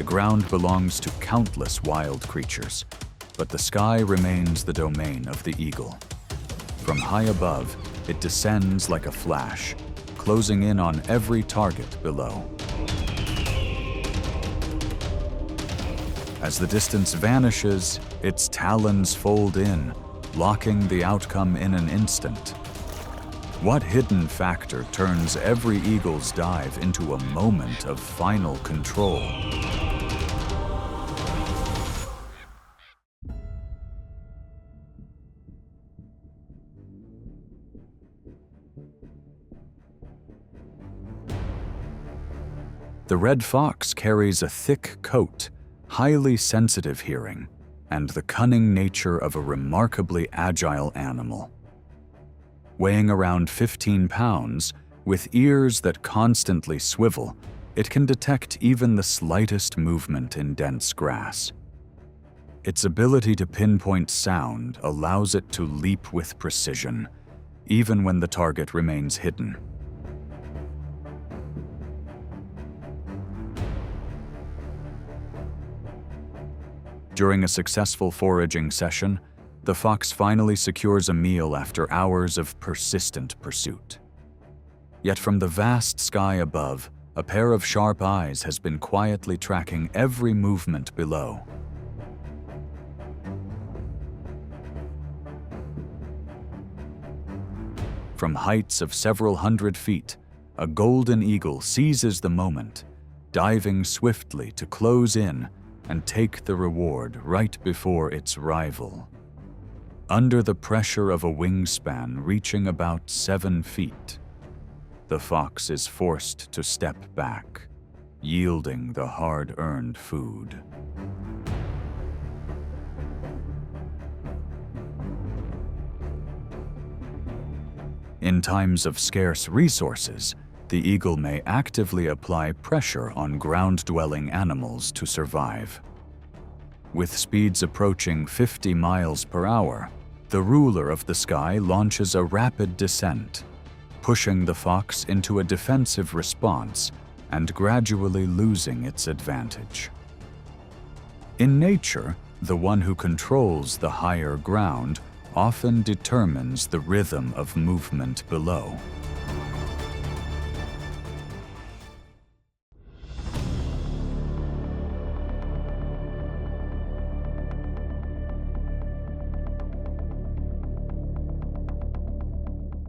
The ground belongs to countless wild creatures, but the sky remains the domain of the eagle. From high above, it descends like a flash, closing in on every target below. As the distance vanishes, its talons fold in, locking the outcome in an instant. What hidden factor turns every eagle's dive into a moment of final control? The red fox carries a thick coat, highly sensitive hearing, and the cunning nature of a remarkably agile animal. Weighing around 15 pounds, with ears that constantly swivel, it can detect even the slightest movement in dense grass. Its ability to pinpoint sound allows it to leap with precision, even when the target remains hidden. During a successful foraging session, the fox finally secures a meal after hours of persistent pursuit. Yet from the vast sky above, a pair of sharp eyes has been quietly tracking every movement below. From heights of several hundred feet, a golden eagle seizes the moment, diving swiftly to close in and take the reward right before its rival. Under the pressure of a wingspan reaching about 7 feet, the fox is forced to step back, yielding the hard-earned food. In times of scarce resources, the eagle may actively apply pressure on ground-dwelling animals to survive. With speeds approaching 50 miles per hour, the ruler of the sky launches a rapid descent, pushing the fox into a defensive response and gradually losing its advantage. In nature, the one who controls the higher ground often determines the rhythm of movement below.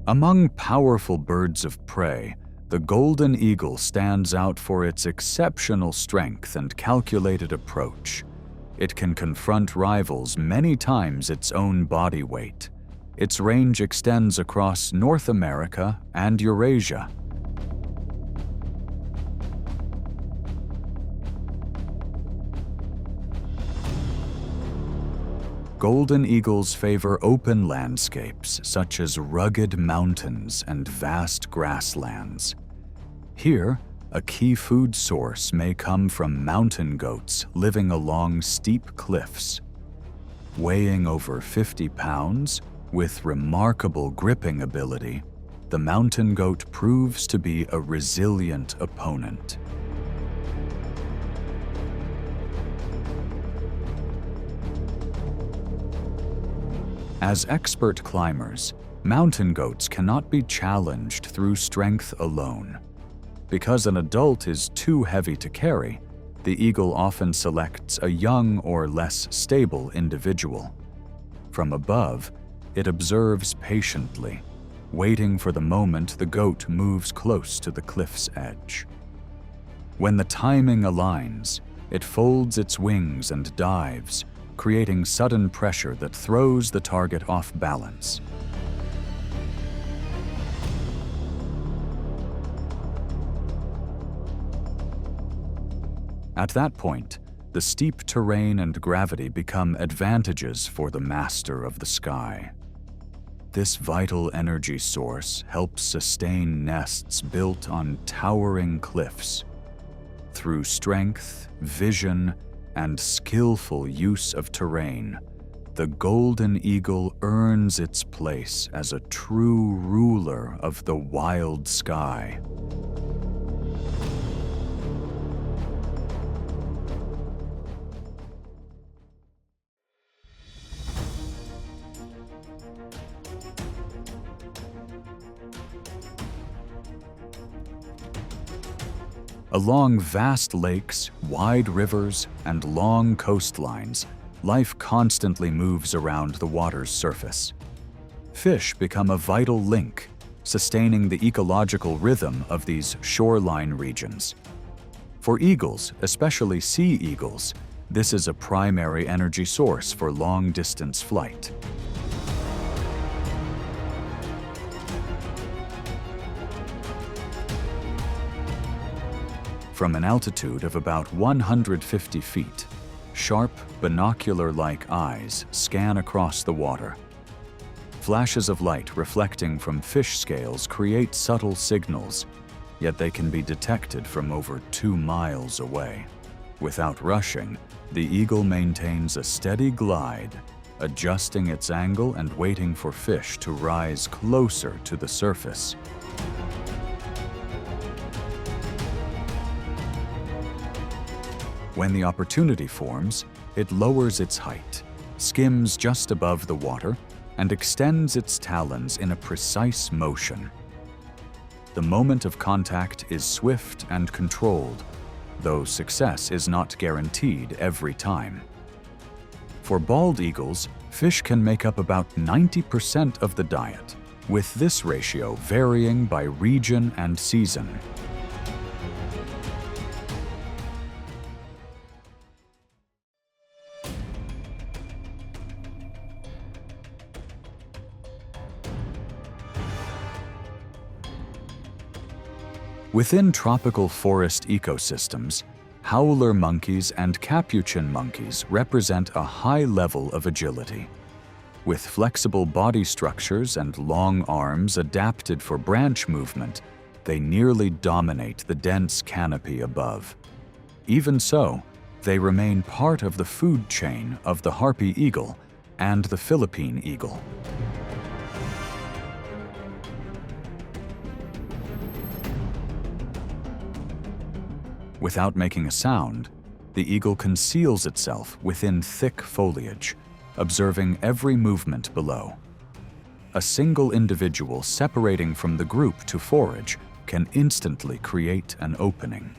Among powerful birds of prey, the golden eagle stands out for its exceptional strength and calculated approach. It can confront rivals many times its own body weight. Its range extends across North America and Eurasia. Golden eagles favor open landscapes such as rugged mountains and vast grasslands. Here, a key food source may come from mountain goats living along steep cliffs. Weighing over 50 pounds, with remarkable gripping ability, the mountain goat proves to be a resilient opponent. As expert climbers, mountain goats cannot be challenged through strength alone. Because an adult is too heavy to carry, the eagle often selects a young or less stable individual. From above, it observes patiently, waiting for the moment the goat moves close to the cliff's edge. When the timing aligns, it folds its wings and dives, creating sudden pressure that throws the target off balance. At that point, the steep terrain and gravity become advantages for the master of the sky. This vital energy source helps sustain nests built on towering cliffs. Through strength, vision, and skillful use of terrain, the golden eagle earns its place as a true ruler of the wild sky. Along vast lakes, wide rivers, and long coastlines, life constantly moves around the water's surface. Fish become a vital link, sustaining the ecological rhythm of these shoreline regions. For eagles, especially sea eagles, this is a primary energy source for long-distance flight. From an altitude of about 150 feet, sharp, binocular-like eyes scan across the water. Flashes of light reflecting from fish scales create subtle signals, yet they can be detected from over 2 miles away. Without rushing, the eagle maintains a steady glide, adjusting its angle and waiting for fish to rise closer to the surface. When the opportunity forms, it lowers its height, skims just above the water, and extends its talons in a precise motion. The moment of contact is swift and controlled, though success is not guaranteed every time. For bald eagles, fish can make up about 90% of the diet, with this ratio varying by region and season. Within tropical forest ecosystems, howler monkeys and capuchin monkeys represent a high level of agility. With flexible body structures and long arms adapted for branch movement, they nearly dominate the dense canopy above. Even so, they remain part of the food chain of the Harpy eagle and the Philippine eagle. Without making a sound, the eagle conceals itself within thick foliage, observing every movement below. A single individual separating from the group to forage can instantly create an opening.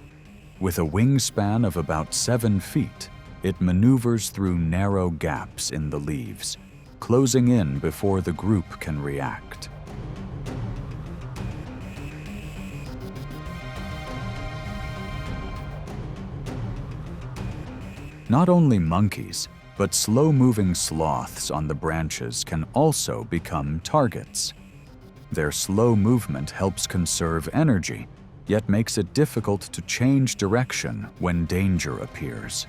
With a wingspan of about 7 feet, it maneuvers through narrow gaps in the leaves, closing in before the group can react. Not only monkeys, but slow-moving sloths on the branches can also become targets. Their slow movement helps conserve energy, yet makes it difficult to change direction when danger appears.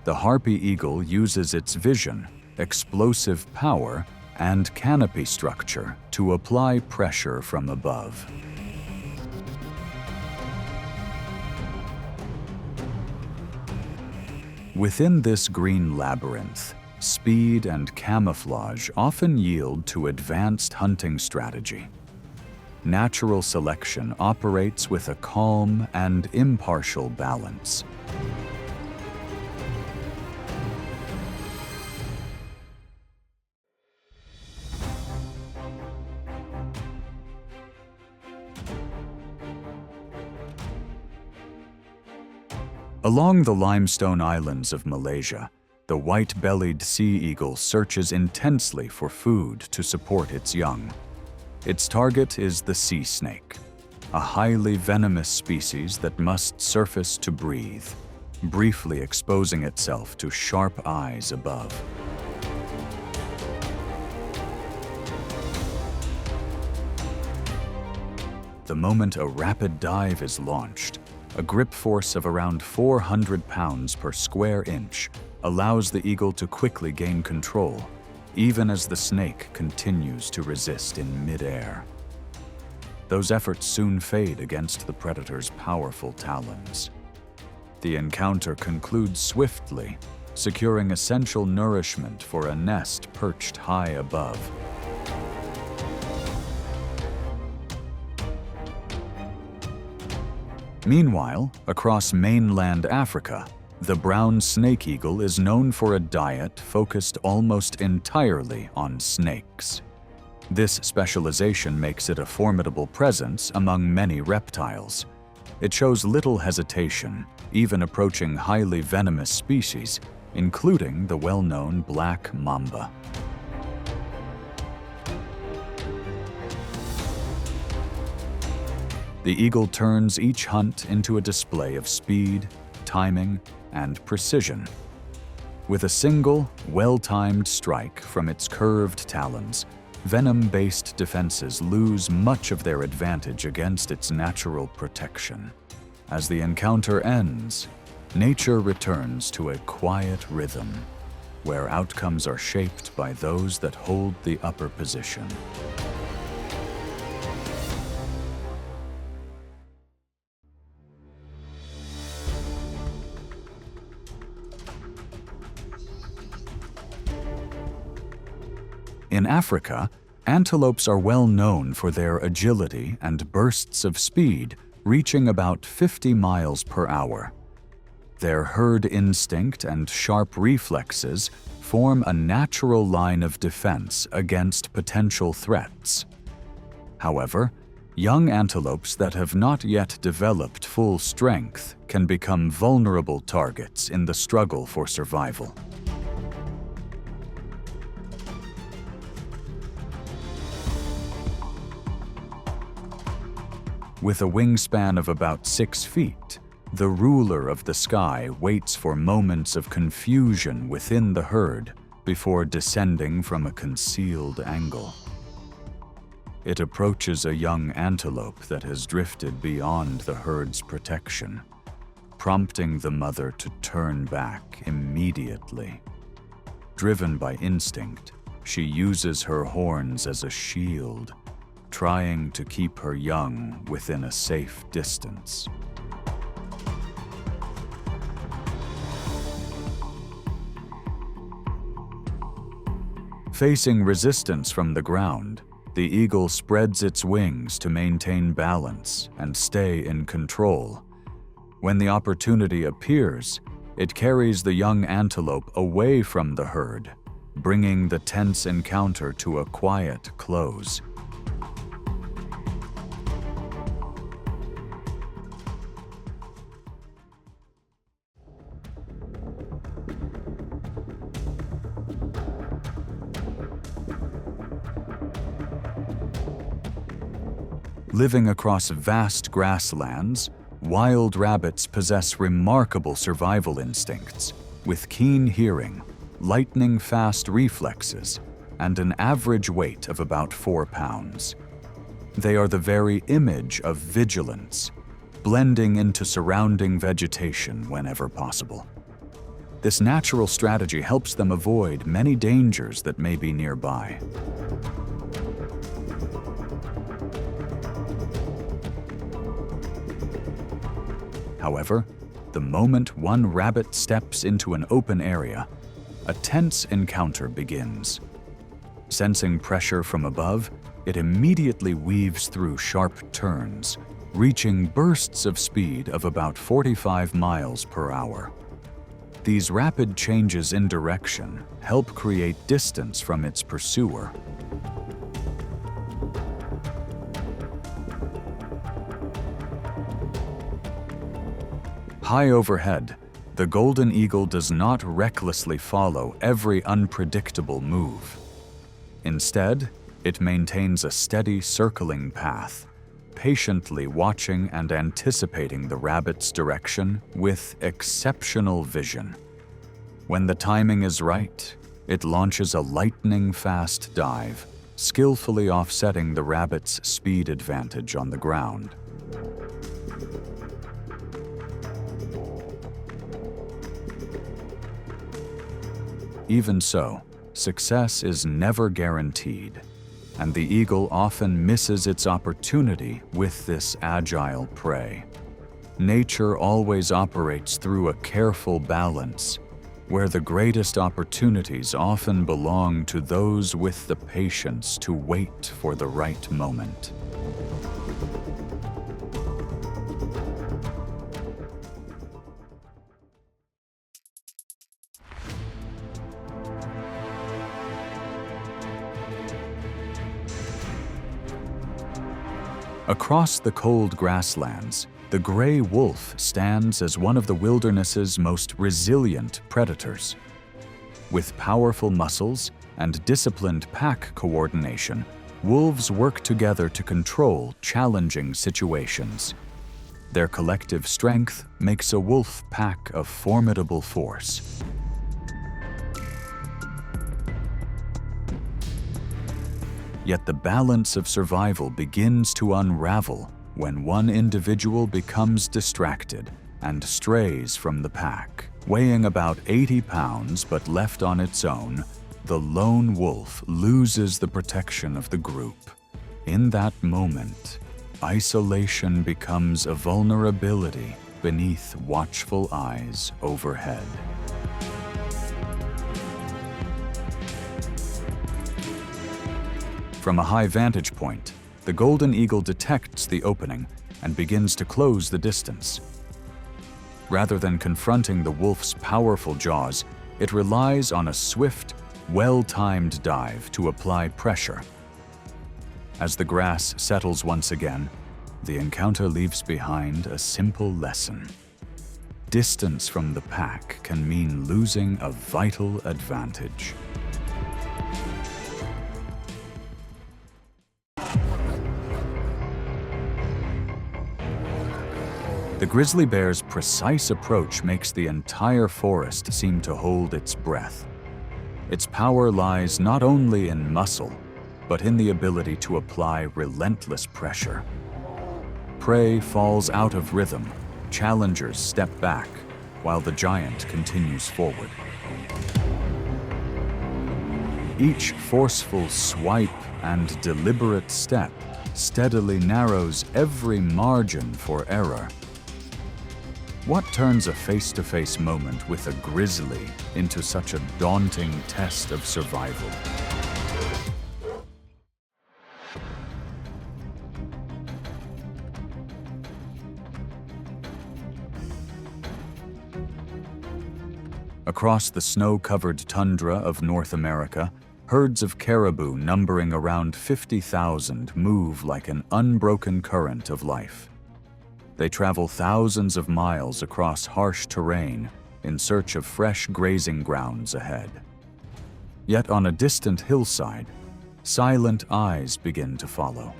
The Harpy eagle uses its vision, explosive power, and canopy structure to apply pressure from above. Within this green labyrinth, speed and camouflage often yield to advanced hunting strategy. Natural selection operates with a calm and impartial balance. Along the limestone islands of Malaysia, the white-bellied sea eagle searches intensely for food to support its young. Its target is the sea snake, a highly venomous species that must surface to breathe, briefly exposing itself to sharp eyes above. The moment a rapid dive is launched, a grip force of around 400 pounds per square inch allows the eagle to quickly gain control, even as the snake continues to resist in midair. Those efforts soon fade against the predator's powerful talons. The encounter concludes swiftly, securing essential nourishment for a nest perched high above. Meanwhile, across mainland Africa, the brown snake eagle is known for a diet focused almost entirely on snakes. This specialization makes it a formidable presence among many reptiles. It shows little hesitation, even approaching highly venomous species, including the well-known black mamba. The eagle turns each hunt into a display of speed, timing, and precision. With a single, well-timed strike from its curved talons, venom-based defenses lose much of their advantage against its natural protection. As the encounter ends, nature returns to a quiet rhythm, where outcomes are shaped by those that hold the upper position. In Africa, antelopes are well known for their agility and bursts of speed reaching about 50 miles per hour. Their herd instinct and sharp reflexes form a natural line of defense against potential threats. However, young antelopes that have not yet developed full strength can become vulnerable targets in the struggle for survival. With a wingspan of about 6 feet, the ruler of the sky waits for moments of confusion within the herd before descending from a concealed angle. It approaches a young antelope that has drifted beyond the herd's protection, prompting the mother to turn back immediately. Driven by instinct, she uses her horns as a shield, trying to keep her young within a safe distance. Facing resistance from the ground, the eagle spreads its wings to maintain balance and stay in control. When the opportunity appears, it carries the young antelope away from the herd, bringing the tense encounter to a quiet close. Living across vast grasslands, wild rabbits possess remarkable survival instincts, with keen hearing, lightning-fast reflexes, and an average weight of about 4 pounds. They are the very image of vigilance, blending into surrounding vegetation whenever possible. This natural strategy helps them avoid many dangers that may be nearby. However, the moment one rabbit steps into an open area, a tense encounter begins. Sensing pressure from above, it immediately weaves through sharp turns, reaching bursts of speed of about 45 miles per hour. These rapid changes in direction help create distance from its pursuer. High overhead, the golden eagle does not recklessly follow every unpredictable move. Instead, it maintains a steady circling path, patiently watching and anticipating the rabbit's direction with exceptional vision. When the timing is right, it launches a lightning-fast dive, skillfully offsetting the rabbit's speed advantage on the ground. Even so, success is never guaranteed, and the eagle often misses its opportunity with this agile prey. Nature always operates through a careful balance, where the greatest opportunities often belong to those with the patience to wait for the right moment. Across the cold grasslands, The gray wolf stands as one of the wilderness's most resilient predators. With powerful muscles and disciplined pack coordination, wolves work together to control challenging situations. Their collective strength makes a wolf pack a formidable force. Yet the balance of survival begins to unravel when one individual becomes distracted and strays from the pack. Weighing about 80 pounds but left on its own, the lone wolf loses the protection of the group. In that moment, isolation becomes a vulnerability beneath watchful eyes overhead. From a high vantage point, the golden eagle detects the opening and begins to close the distance. Rather than confronting the wolf's powerful jaws, it relies on a swift, well-timed dive to apply pressure. As the grass settles once again, the encounter leaves behind a simple lesson. Distance from the pack can mean losing a vital advantage. The grizzly bear's precise approach makes the entire forest seem to hold its breath. Its power lies not only in muscle, but in the ability to apply relentless pressure. Prey falls out of rhythm, challengers step back, while the giant continues forward. Each forceful swipe and deliberate step steadily narrows every margin for error. What turns a face-to-face moment with a grizzly into such a daunting test of survival? Across the snow-covered tundra of North America, herds of caribou numbering around 50,000 move like an unbroken current of life. They travel thousands of miles across harsh terrain in search of fresh grazing grounds ahead. Yet on a distant hillside, silent eyes begin to follow.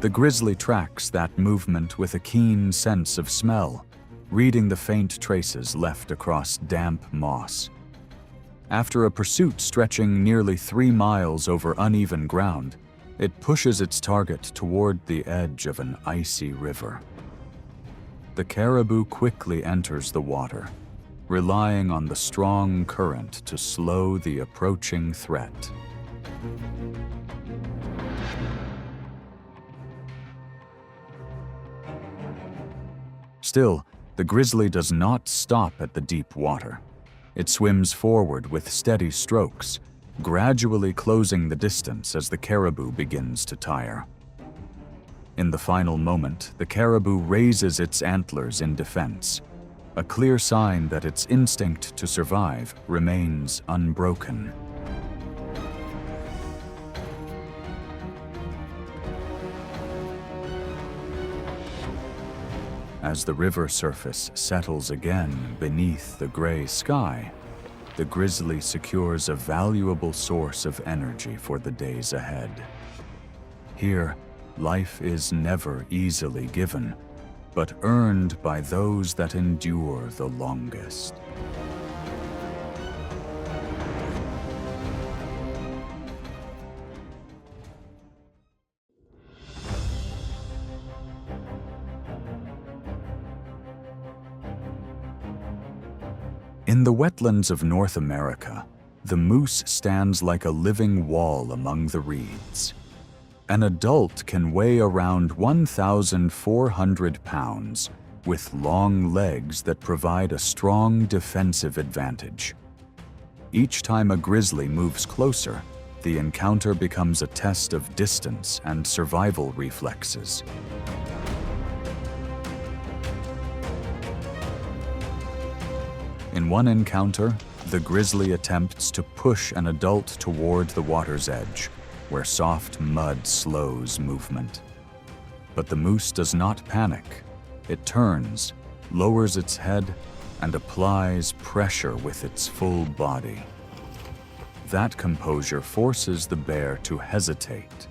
The grizzly tracks that movement with a keen sense of smell, reading the faint traces left across damp moss. After a pursuit stretching nearly 3 miles over uneven ground, it pushes its target toward the edge of an icy river. The caribou quickly enters the water, relying on the strong current to slow the approaching threat. Still, the grizzly does not stop at the deep water. It swims forward with steady strokes, gradually closing the distance as the caribou begins to tire. In the final moment, the caribou raises its antlers in defense, a clear sign that its instinct to survive remains unbroken. As the river surface settles again beneath the gray sky, the grizzly secures a valuable source of energy for the days ahead. Here, life is never easily given, but earned by those that endure the longest. In the wetlands of North America, the moose stands like a living wall among the reeds. An adult can weigh around 1,400 pounds, with long legs that provide a strong defensive advantage. Each time a grizzly moves closer, the encounter becomes a test of distance and survival reflexes. In one encounter, The grizzly attempts to push an adult toward the water's edge, where soft mud slows movement. But the moose does not panic. It turns, lowers its head, and applies pressure with its full body. That composure forces the bear to hesitate,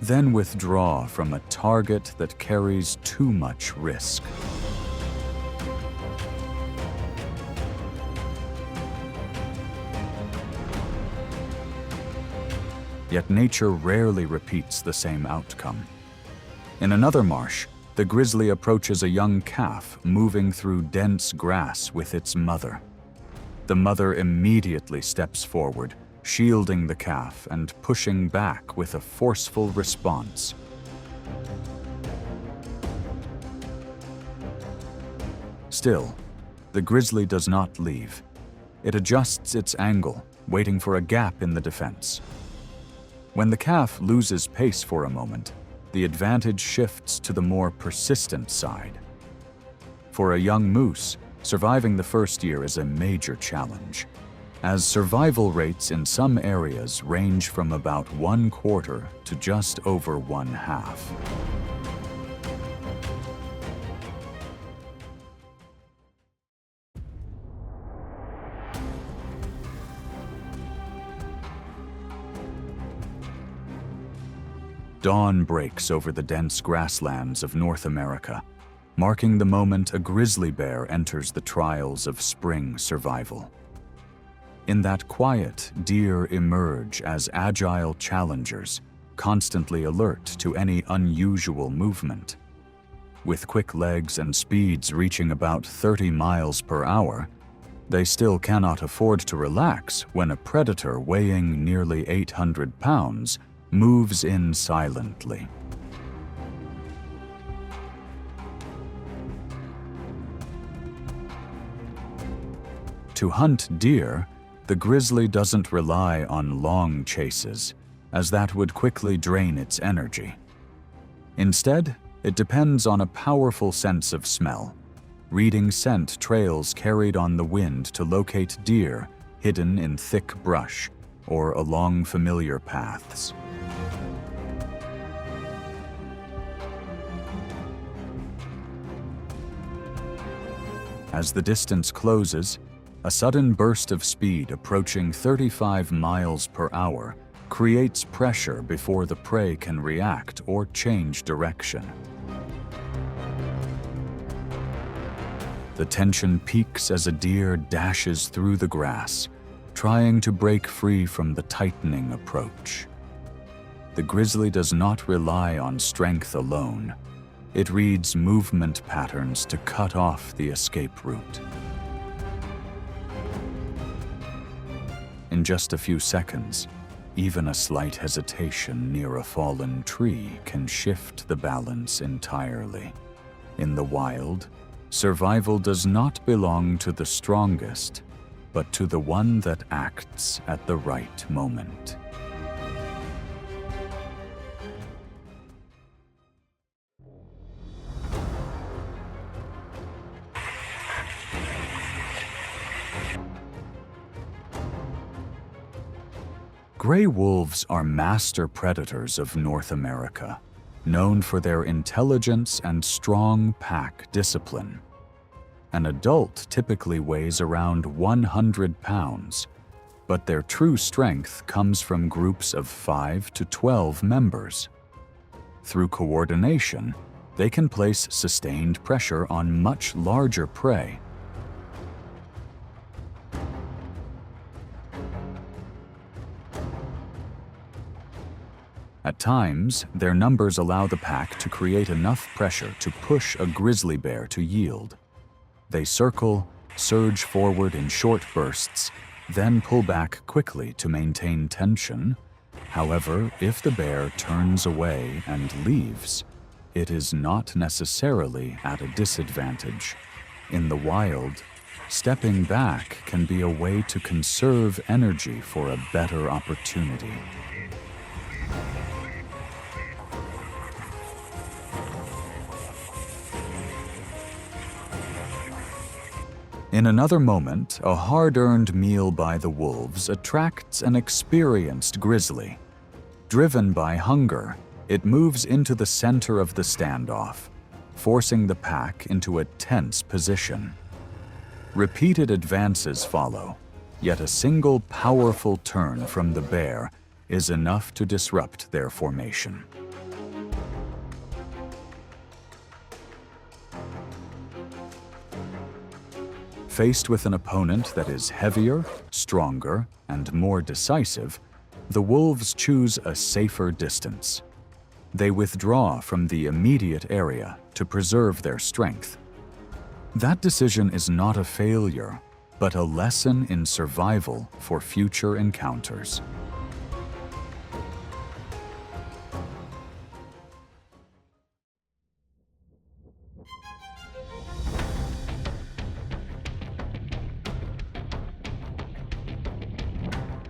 then withdraw from a target that carries too much risk. Yet nature rarely repeats the same outcome. In another marsh, the grizzly approaches a young calf moving through dense grass with its mother. The mother immediately steps forward, shielding the calf and pushing back with a forceful response. Still, the grizzly does not leave. It adjusts its angle, waiting for a gap in the defense. When the calf loses pace for a moment, the advantage shifts to the more persistent side. For a young moose, surviving the first year is a major challenge, as survival rates in some areas range from about 1/4 to just over 1/2. Dawn breaks over the dense grasslands of North America, marking the moment a grizzly bear enters the trials of spring survival. In that quiet, deer emerge as agile challengers, constantly alert to any unusual movement. With quick legs and speeds reaching about 30 miles per hour, they still cannot afford to relax when a predator weighing nearly 800 pounds moves in silently. To hunt deer, the grizzly doesn't rely on long chases, as that would quickly drain its energy. Instead, it depends on a powerful sense of smell, reading scent trails carried on the wind to locate deer hidden in thick brush or along familiar paths. As the distance closes, a sudden burst of speed approaching 35 miles per hour creates pressure before the prey can react or change direction. The tension peaks as a deer dashes through the grass, trying to break free from the tightening approach. The grizzly does not rely on strength alone. It reads movement patterns to cut off the escape route. In just a few seconds, even a slight hesitation near a fallen tree can shift the balance entirely. In the wild, survival does not belong to the strongest, but to the one that acts at the right moment. Gray wolves are master predators of North America, known for their intelligence and strong pack discipline. An adult typically weighs around 100 pounds, but their true strength comes from groups of 5 to 12 members. Through coordination, they can place sustained pressure on much larger prey. At times, their numbers allow the pack to create enough pressure to push a grizzly bear to yield. They circle, surge forward in short bursts, then pull back quickly to maintain tension. However, if the bear turns away and leaves, it is not necessarily at a disadvantage. In the wild, stepping back can be a way to conserve energy for a better opportunity. In another moment, a hard-earned meal by the wolves attracts an experienced grizzly. Driven by hunger, it moves into the center of the standoff, forcing the pack into a tense position. Repeated advances follow, yet a single powerful turn from the bear is enough to disrupt their formation. Faced with an opponent that is heavier, stronger, and more decisive, the wolves choose a safer distance. They withdraw from the immediate area to preserve their strength. That decision is not a failure, but a lesson in survival for future encounters.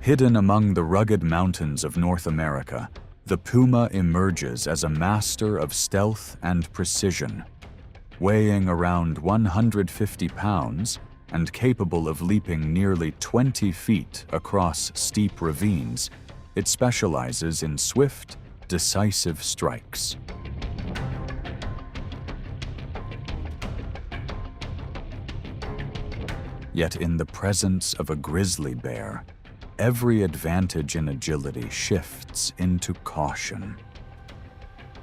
Hidden among the rugged mountains of North America, the puma emerges as a master of stealth and precision. Weighing around 150 pounds and capable of leaping nearly 20 feet across steep ravines, it specializes in swift, decisive strikes. Yet in the presence of a grizzly bear, every advantage in agility shifts into caution.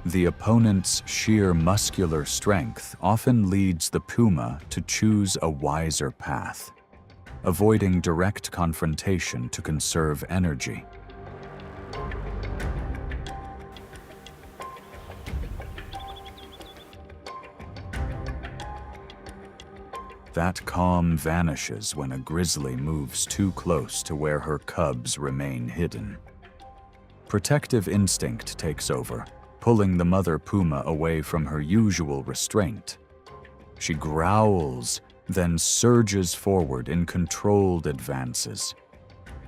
The opponent's sheer muscular strength often leads the puma to choose a wiser path, avoiding direct confrontation to conserve energy. That calm vanishes when a grizzly moves too close to where her cubs remain hidden. Protective instinct takes over, pulling the mother puma away from her usual restraint. She growls, then surges forward in controlled advances.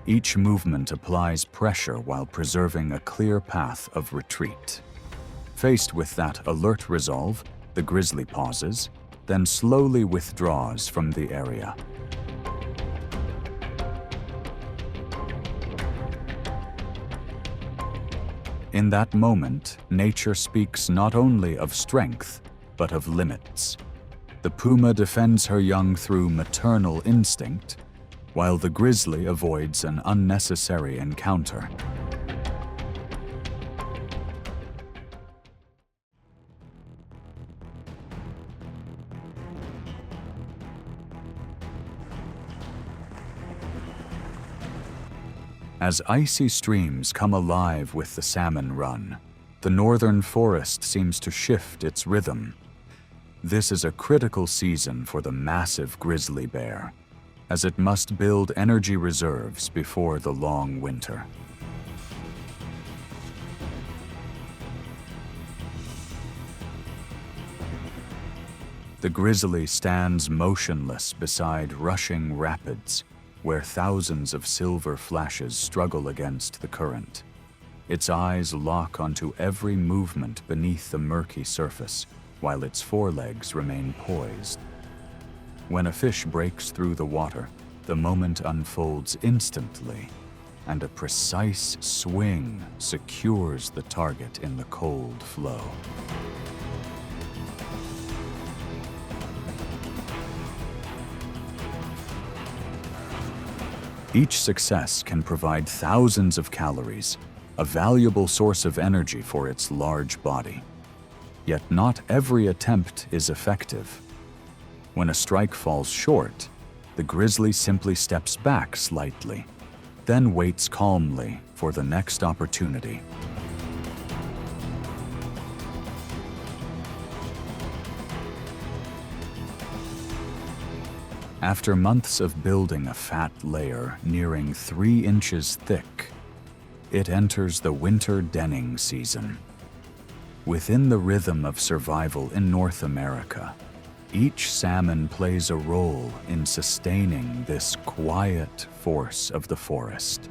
Each movement applies pressure while preserving a clear path of retreat. Faced with that alert resolve, the grizzly pauses, then slowly withdraws from the area. In that moment, nature speaks not only of strength, but of limits. The puma defends her young through maternal instinct, while the grizzly avoids an unnecessary encounter. As icy streams come alive with the salmon run, the northern forest seems to shift its rhythm. This is a critical season for the massive grizzly bear, as it must build energy reserves before the long winter. The grizzly stands motionless beside rushing rapids, where thousands of silver flashes struggle against the current. Its eyes lock onto every movement beneath the murky surface, while its forelegs remain poised. When a fish breaks through the water, the moment unfolds instantly, and a precise swing secures the target in the cold flow. Each success can provide thousands of calories, a valuable source of energy for its large body. Yet not every attempt is effective. When a strike falls short, the grizzly simply steps back slightly, then waits calmly for the next opportunity. After months of building a fat layer nearing 3 inches thick, it enters the winter denning season. Within the rhythm of survival in North America, each salmon plays a role in sustaining this quiet force of the forest.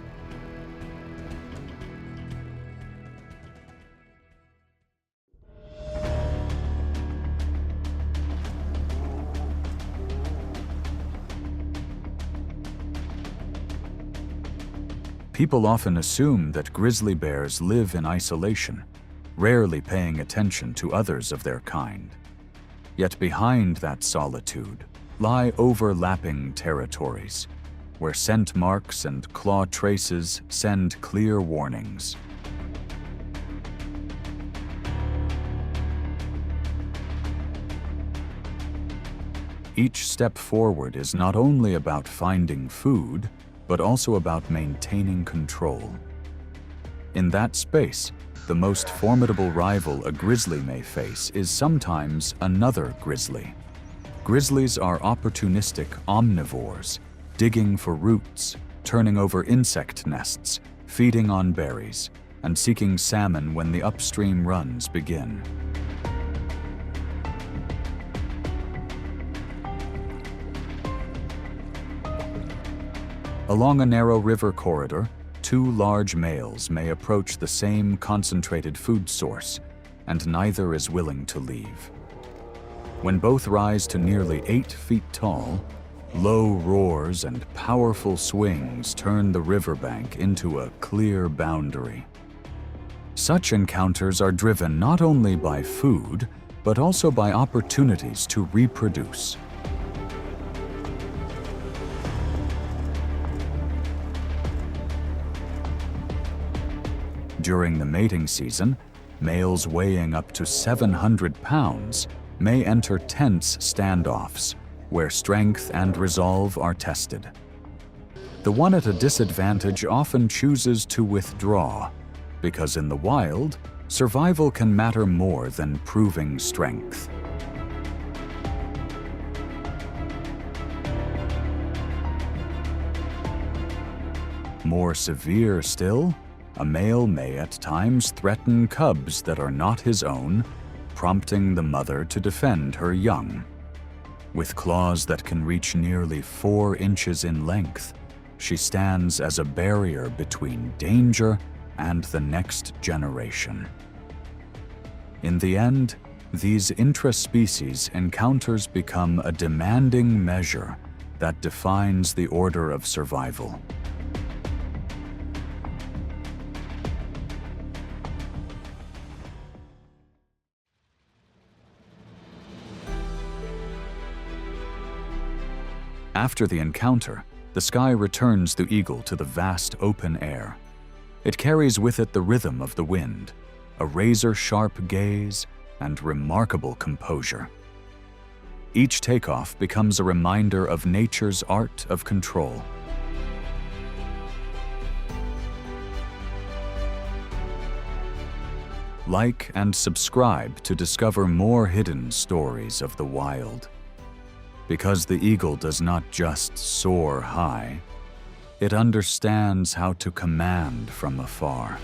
People often assume that grizzly bears live in isolation, rarely paying attention to others of their kind. Yet behind that solitude lie overlapping territories, where scent marks and claw traces send clear warnings. Each step forward is not only about finding food, but also about maintaining control. In that space, the most formidable rival a grizzly may face is sometimes another grizzly. Grizzlies are opportunistic omnivores, digging for roots, turning over insect nests, feeding on berries, and seeking salmon when the upstream runs begin. Along a narrow river corridor, two large males may approach the same concentrated food source, and neither is willing to leave. When both rise to nearly 8 feet tall, low roars and powerful swings turn the riverbank into a clear boundary. Such encounters are driven not only by food, but also by opportunities to reproduce. During the mating season, males weighing up to 700 pounds may enter tense standoffs, where strength and resolve are tested. The one at a disadvantage often chooses to withdraw, because in the wild, survival can matter more than proving strength. More severe still, a male may at times threaten cubs that are not his own, prompting the mother to defend her young. With claws that can reach nearly 4 inches in length, she stands as a barrier between danger and the next generation. In the end, these intraspecies encounters become a demanding measure that defines the order of survival. After the encounter, the sky returns the eagle to the vast open air. It carries with it the rhythm of the wind, a razor-sharp gaze, and remarkable composure. Each takeoff becomes a reminder of nature's art of control. Like and subscribe to discover more hidden stories of the wild. Because the eagle does not just soar high, it understands how to command from afar.